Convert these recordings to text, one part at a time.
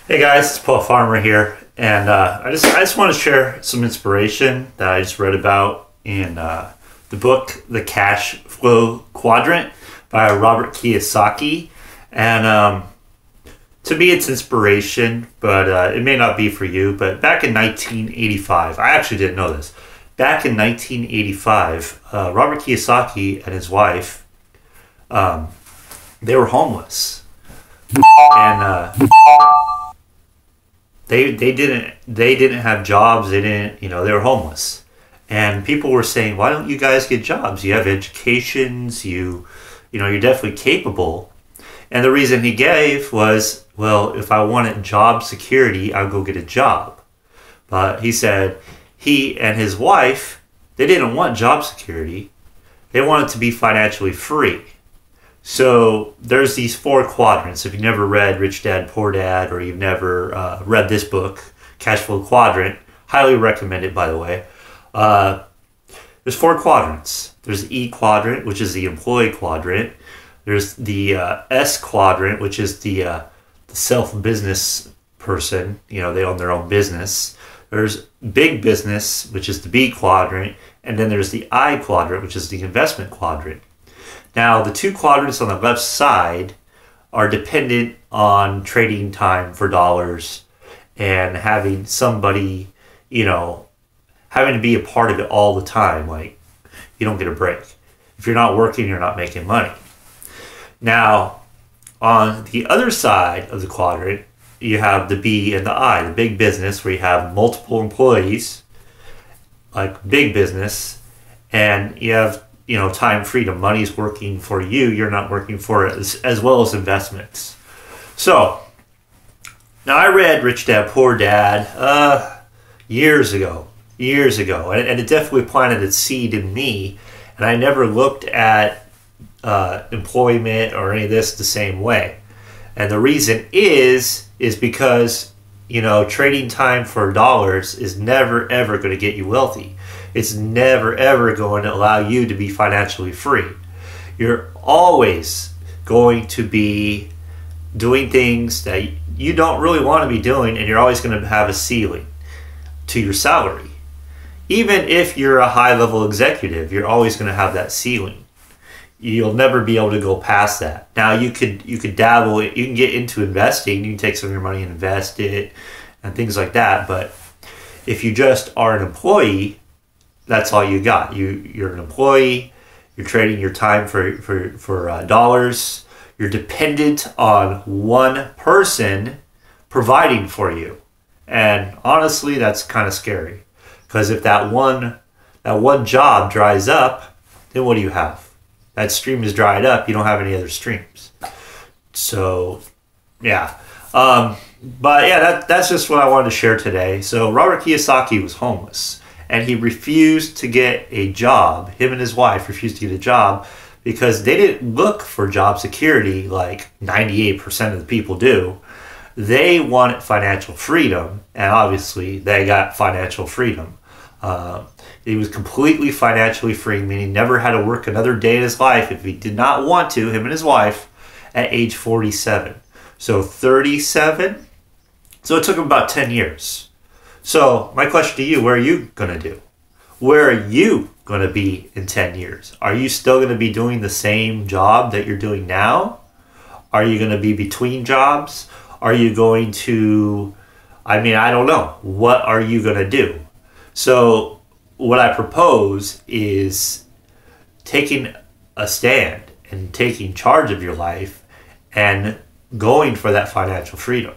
Hey guys, it's Paul Farmer here, and I just want to share some inspiration that I just read about in the book The Cashflow Quadrant by Robert Kiyosaki. And to me, it's inspiration, but it may not be for you. But back in 1985, I actually didn't know this. Back in 1985, Robert Kiyosaki and his wife, they were homeless, and they didn't have jobs. They were homeless, and people were saying, "Why don't you guys get jobs? You have educations. You're definitely capable." And the reason he gave was, well, if I wanted job security, I'll go get a job. But he said he and his wife, they didn't want job security. They wanted to be financially free. So there's these four quadrants. If you've never read Rich Dad, Poor Dad, or you've never read this book, Cashflow Quadrant, highly recommend it, by the way. There's four quadrants. There's the E quadrant, which is the employee quadrant. There's the S quadrant, which is the self-business person. They own their own business. There's big business, which is the B quadrant. And then there's the I quadrant, which is the investment quadrant. Now, the two quadrants on the left side are dependent on trading time for dollars and having somebody, having to be a part of it all the time. Like, you don't get a break. If you're not working, you're not making money. Now, on the other side of the quadrant, you have the B and the I, the big business, where you have multiple employees, like big business, and you have time freedom. Money's working for you. You're not working for it, as well as investments. So, now I read Rich Dad, Poor Dad years ago, and it definitely planted its seed in me, and I never looked at employment or any of this the same way. And the reason is because, trading time for dollars is never, ever going to get you wealthy. It's never, ever going to allow you to be financially free. You're always going to be doing things that you don't really want to be doing, and you're always going to have a ceiling to your salary. Even if you're a high-level executive, you're always going to have that ceiling. You'll never be able to go past that. Now, you could dabble. You can get into investing. You can take some of your money and invest it and things like that. But if you just are an employee, that's all you got. You're an employee. You're trading your time for dollars. You're dependent on one person providing for you. And honestly, that's kind of scary. Because if that one job dries up, then what do you have? That stream is dried up. You don't have any other streams. So, yeah. But yeah, that's just what I wanted to share today. So Robert Kiyosaki was homeless, and he refused to get a job. Him and his wife refused to get a job because they didn't look for job security like 98% of the people do. They wanted financial freedom, and obviously they got financial freedom. He was completely financially free, meaning he never had to work another day in his life if he did not want to, him and his wife, at age 47. So 37. So it took him about 10 years. So my question to you, what are you going to do? Where are you going to be in 10 years? Are you still going to be doing the same job that you're doing now? Are you going to be between jobs? Are you going to, I don't know. What are you going to do? So what I propose is taking a stand and taking charge of your life and going for that financial freedom.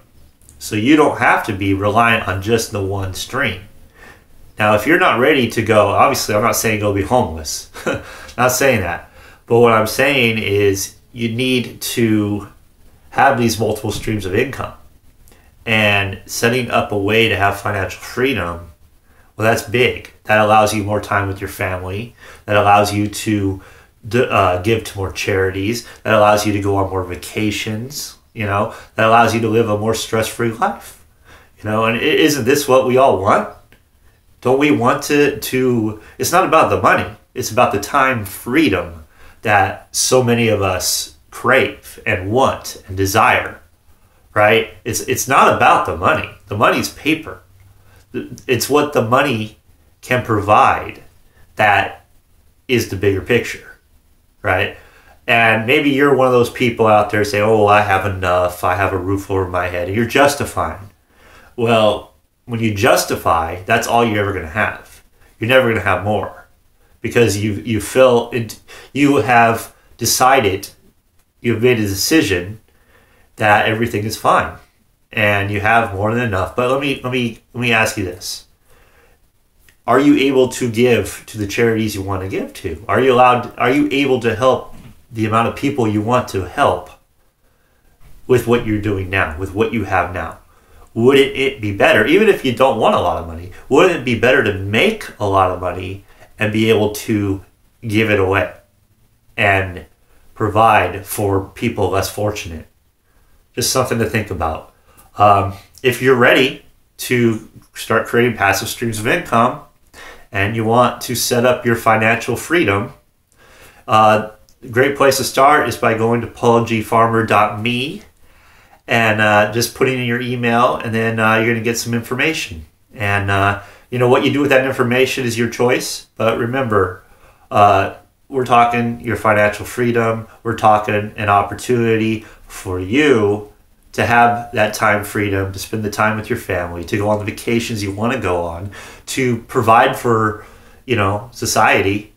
So you don't have to be reliant on just the one stream. Now, if you're not ready to go, obviously I'm not saying go be homeless. Not saying that. But what I'm saying is you need to have these multiple streams of income. And setting up a way to have financial freedom, well, that's big. That allows you more time with your family. That allows you to give to more charities. That allows you to go on more vacations. That allows you to live a more stress-free life. And isn't this what we all want? Don't we want to? It's not about the money. It's about the time freedom that so many of us crave and want and desire. right? It's not about the money. The money's paper. It's what the money can provide that is the bigger picture, right? And maybe you're one of those people out there saying, oh, I have enough, I have a roof over my head, and you're justifying. Well, when you justify, that's all you're ever going to have. You're never going to have more, because you feel it, you have decided, you've made a decision that everything is fine and you have more than enough. But let me ask you this. Are you able to give to the charities you want to give to? Are you able to help the amount of people you want to help with what you're doing now, with what you have now? Wouldn't it be better, even if you don't want a lot of money, wouldn't it be better to make a lot of money and be able to give it away and provide for people less fortunate? Just something to think about. If you're ready to start creating passive streams of income and you want to set up your financial freedom, a great place to start is by going to paulgfarmer.me and just putting in your email, and then you're going to get some information. And what you do with that information is your choice. But remember, we're talking your financial freedom. We're talking an opportunity for you to have that time freedom, to spend the time with your family, to go on the vacations you want to go on, to provide for, society,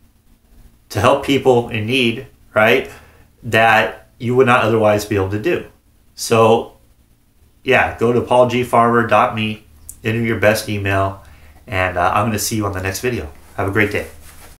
to help people in need, right? That you would not otherwise be able to do. So, yeah, go to paulgfarmer.me, enter your best email, and I'm going to see you on the next video. Have a great day.